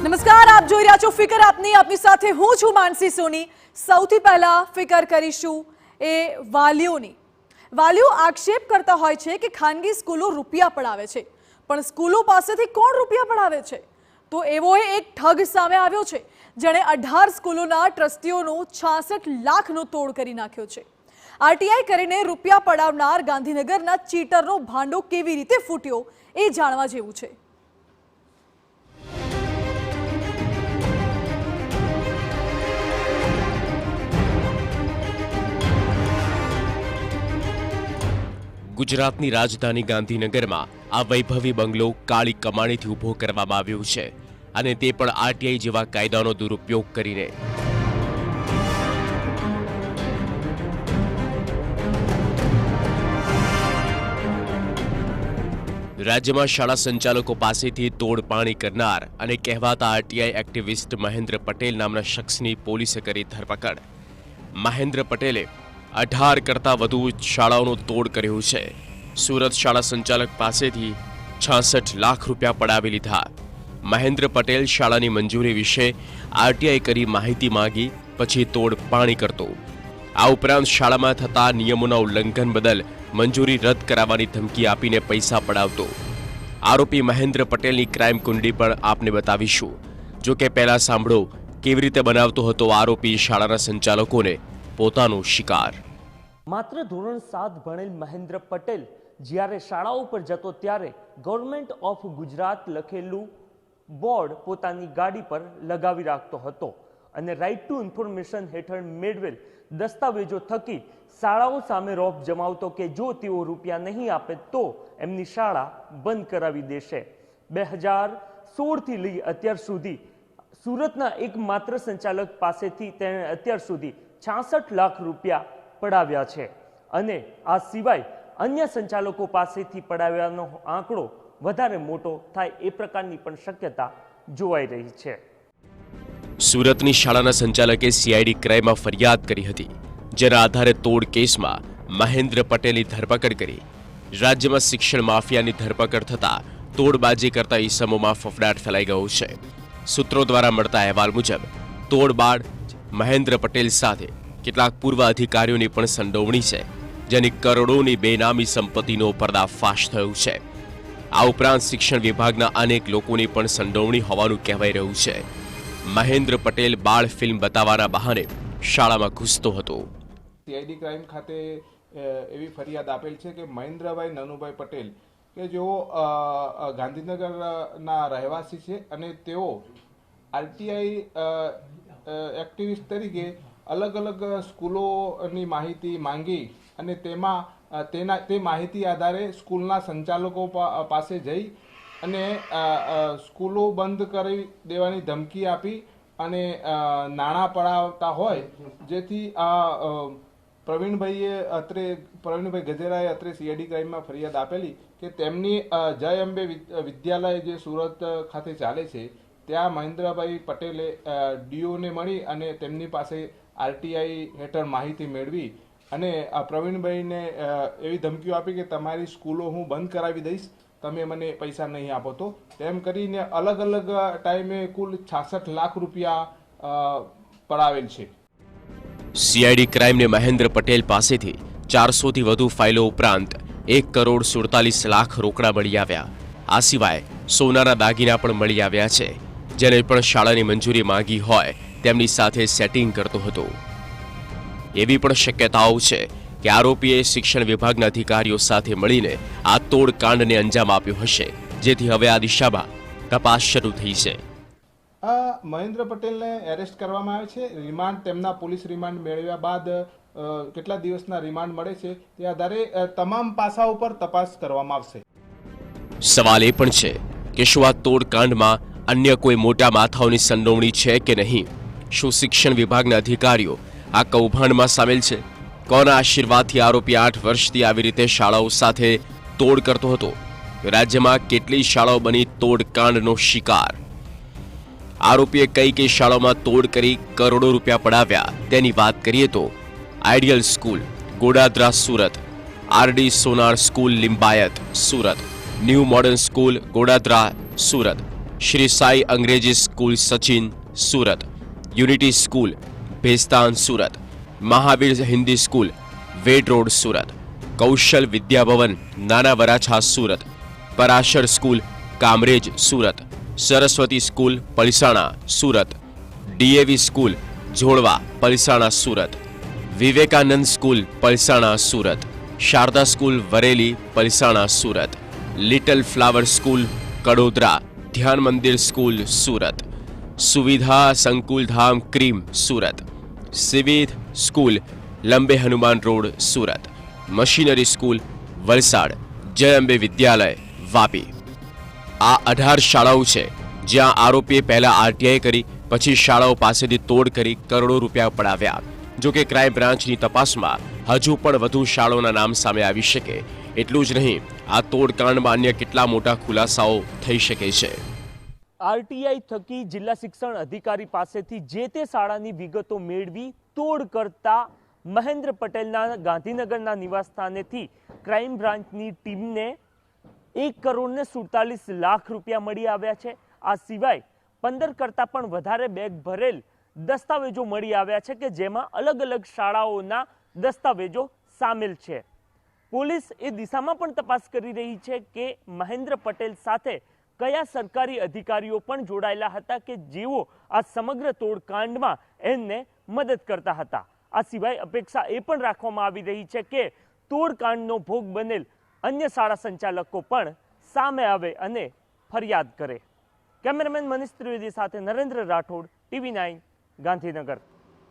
નમસ્કાર, આપ જોઈ રહ્યા છો ફિકર આપની સાથે હું છું માનસી સોની। સૌથી પહેલા ફિકર કરીશું એ વાલીઓ આક્ષેપ કરતા હોય છે કે ખાનગી સ્કૂલો રૂપિયા પડાવે છે, પણ સ્કૂલો પાસેથી કોણ રૂપિયા પડાવે છે? તો એવો એક ઠગ સામે આવ્યો છે જેણે 18 સ્કૂલોના ટ્રસ્ટીઓનો 66 લાખનો તોડ કરી નાખ્યો છે। આરટીઆઈ કરીને રૂપિયા પડાવનાર ગાંધીનગરના ચીટરનો ભાંડો કેવી રીતે ફૂટ્યો એ જાણવા જેવું છે। ગુજરાતની રાજધાની ગાંધીનગરમાં આ વૈભવી બંગલો કાળી કમાણીથી ઊભો કરવામાં આવ્યો છે, અને તે પણ આરટીઆઈ જેવા કાયદાનો દુરુપયોગ કરીને। રાજ્યમાં શાળા સંચાલકો પાસેથી તોડપાણી કરનાર અને કહેવાતા આરટીઆઈ એક્ટિવિસ્ટ મહેન્દ્ર પટેલ નામના શખ્સની પોલીસે કરી ધરપકડ। મહેન્દ્ર પટેલે 18 કરતાં વધુ શાળાઓનો તોડ કર્યો છે। સુરત શાળા સંચાલક પાસેથી 66 લાખ રૂપિયા પડાવી લીધા। મહેન્દ્ર પટેલ શાળાની મંજૂરી વિશે આરટીઆઈ કરી માહિતી માંગી પછી તોડપાણી કરતો। આ ઉપરાંત શાળામાં થતા નિયમોના ઉલ્લંઘન બદલ મંજૂરી રદ કરાવવાની ધમકી આપીને પૈસા પડાવતો। આરોપી મહેન્દ્ર પટેલની ક્રાઇમ કુંડલી પણ આપને બતાવીશું। જો કે પહેલા સાંભળો કેવી રીતે બનાવતો હતો આરોપી શાળાના સંચાલકોને પોતાનો શિકાર। માત્ર ધોરણ 7 ભણેલ મહેન્દ્ર પટેલ જ્યારે શાળાઓ પર જતો ત્યારે ગવર્મેન્ટ ઓફ ગુજરાત લખેલું બોર્ડ પોતાની ગાડી પર લગાવી રાખતો હતો અને રાઇટ ટુ ઇન્ફોર્મેશન હેઠળ મેળવેલ દસ્તાવેજો થકી શાળાઓ સામે રોપ જમાવતો કે જો તેઓ રૂપિયા નહીં આપે તો એમની શાળા બંધ કરાવી દેશે। 2016 થી લઈ અત્યાર સુધી સુરતના એકમાત્ર સંચાલક પાસેથી તેણે અત્યાર સુધી 66 લાખ રૂપિયા પડાવ્યા છે અને આ સિવાય અન્ય સંચાલકો પાસેથી પડાવ્યાનો આંકડો વધારે મોટો થાય એ પ્રકારની પણ શક્યતા જોવાઈ રહી છે। સુરતની શાળાના સંચાલકે સીઆઈડી ક્રાઇમમાં ફરિયાદ કરી હતી, જેના આધારે તોડ કેસમાં મહેન્દ્ર પટેલની ધરપકડ કરી। રાજ્યમાં શિક્ષણ માફિયાની ધરપકડ થતા તોડબાજી કરતા ઈસમોમાં ફફડાટ ફેલાઈ ગયો છે। સૂત્રો દ્વારા મળતા અહેવાલ મુજબ તોડ બાદ મહેન્દ્ર પટેલ સાથે કેટલાક પૂર્વ અધિકારીઓની પણ સંડોવણી છે, જેની કરોડોની બેનામી સંપત્તિનો પર્દાફાશ થયો છે। આ ઉપરાંત શિક્ષણ વિભાગના અનેક લોકોની પણ સંડોવણી હોવાનું કહેવાઈ રહ્યું છે। મહેન્દ્ર પટેલ બાળ ફિલ્મ બતાવવાના બહાને શાળામાં ઘૂસતો હતો। સીઆઈડી ક્રાઇમ ખાતે એવી ફરિયાદ આપેલ છે કે મહેન્દ્રભાઈ નનુભાઈ પટેલ કે જેઓ ગાંધીનગરના રહેવાસી છે અને તેઓ આરટીઆઈ એક્ટિવિસ્ટ તરીકે અલગ અલગ સ્કૂલોની માહિતી માંગી અને તે માહિતી આધારે સ્કૂલના સંચાલકો પાસે જઈ અને સ્કૂલો બંધ કરી દેવાની ધમકી આપી અને નાણાં પડાવતા હોય, જેથી પ્રવીણભાઈ ગજેરાએ અત્રે સીઆઈડી ક્રાઇમમાં ફરિયાદ આપેલી કે તેમની જય અંબે વિદ્યાલય જે સુરત ખાતે ચાલે છે ત્યાં મહેન્દ્રભાઈ પટેલે ડીઓને મળી અને તેમની પાસે આરટીઆઈ હેઠળ માહિતી મેળવી અને પ્રવીણભાઈને એવી ધમકીઓ આપી કે તમારી સ્કૂલો હું બંધ કરાવી દઈશ, તમે મને પૈસા નહીં આપો તો। તેમ કરીને અલગ અલગ ટાઈમે કુલ 66 લાખ રૂપિયા પડાવેલ છે। સીઆઈડી ક્રાઇમને મહેન્દ્ર પટેલ પાસેથી 400 થી વધુ ફાઇલો ઉપરાંત 1 કરોડ 47 લાખ રોકડા મળી આવ્યા। આ સિવાય સોનાના દાગીના પણ મળી આવ્યા છે, જેને પણ શાળાની મંજૂરી માંગી હોય તેમની સાથે સેટિંગ કરતો હતો। એવી પણ શક્યતાઓ છે કે આરોપીએ શિક્ષણ વિભાગના અધિકારીઓ સાથે મળીને આ તોડકાંડને અંજામ આપ્યો હશે, જેથી હવે આ દિશામાં તપાસ શરૂ થઈ છે। મહેન્દ્ર પટેલને એરેસ્ટ કરવામાં આવે છે। રિમાન્ડ તેમના પોલીસ રિમાન્ડ મેળવ્યા બાદ કેટલા દિવસના રિમાન્ડ મળે છે તે આધારે તમામ પાસાઓ પર તપાસ કરવામાં આવશે। સવાલ એ પણ છે કે શું આ તોડકાંડમાં અન્ય કોઈ મોટા માથાઓની સંડોવણી છે કે નહીં? શું શિક્ષણ વિભાગના અધિકારીઓ આ કૌભાંડમાં સામેલ છે? કોના આશીર્વાદથી આરોપી 8 વર્ષથી આવી રીતે શાળાઓ સાથે તોડ કરતો હતો? રાજ્યમાં કેટલી શાળાઓ બની તોડકાંડનો શિકાર? આરોપીએ કઈ શાળાઓમાં તોડ કરી કરોડો રૂપિયા પડાવ્યા તેની વાત કરીએ તો ideal school Godadara Surat, RD Sonar school Limbayat Surat, new modern school Godadara Surat, Shri Sai અંગ્રેજી school Sachin Surat, unity school Bhestan Surat, Mahavir Hindi school Ved road Surat, Kaushal Vidyabhavan Nana Varachha Surat, Parashar school Kamrej Surat, Saraswati school Palsana Surat, DAV school Jolva Palsana Surat, Vivekanand school Palsana Surat, Sharda school Vareli Palsana Surat, little flower school Kadodara, Dhyan Mandir school Surat, સુવિધા સંકુલધામ ક્રીમ સુરત, સિવિધ school Lambe Hanuman road Surat, machinery school Valsad, Jay Ambe વિદ્યાલય વાપી. આ 18 શાળાઓ છે જ્યાં આરોપીએ પહેલા આરટીઆઈ કરી પછી શાળાઓ પાસેથી તોડ કરી કરોડો રૂપિયા પડાવ્યા. જો કે ક્રાઇમ બ્રાન્ચની તપાસમાં હજુ પણ વધુ શાળાઓના નામ સામે આવી શકે. એટલું જ નહીં, આ તોડકાંડમાં અન્ય કેટલા મોટા ખુલાસાઓ થઈ શકે છે. આરટીઆઈ થકી જિલ્લા શિક્ષણ અધિકારી પાસેથી જે તે શાળાની વિગતો મેળવી તોડ કરતા મહેન્દ્ર પટેલના ગાંધીનગરના નિવાસસ્થાનેથી ક્રાઇમ બ્રાન્ચની ટીમને 1,47 લાખ રૂપિયા મળી આવ્યા છે. આ સિવાય 15 કરતાં પણ વધારે બેગ ભરેલ દસ્તાવેજો મળી આવ્યા છે કે જેમાં અલગ અલગ શાળાઓના દસ્તાવેજો સામેલ છે. પોલીસ એ દિશામાં પણ તપાસ કરી રહી છે કે મહેન્દ્ર પટેલ સાથે કયા સરકારી અધિકારીઓ પણ જોડાયેલા હતા કે જેઓ આ સમગ્ર તોડકાંડમાં એમને મદદ કરતા હતા. આ સિવાય અપેક્ષા એ પણ રાખવામાં આવી રહી છે કે તોડકાંડનો ભોગ બનેલ અન્ય શાળા સંચાલકો પણ સામે આવે અને ફરિયાદ કરે. કેમેરામેન મનીષ ત્રિવેદી સાથે નરેન્દ્ર રાઠોડ, TV9 ગાંધીનગર.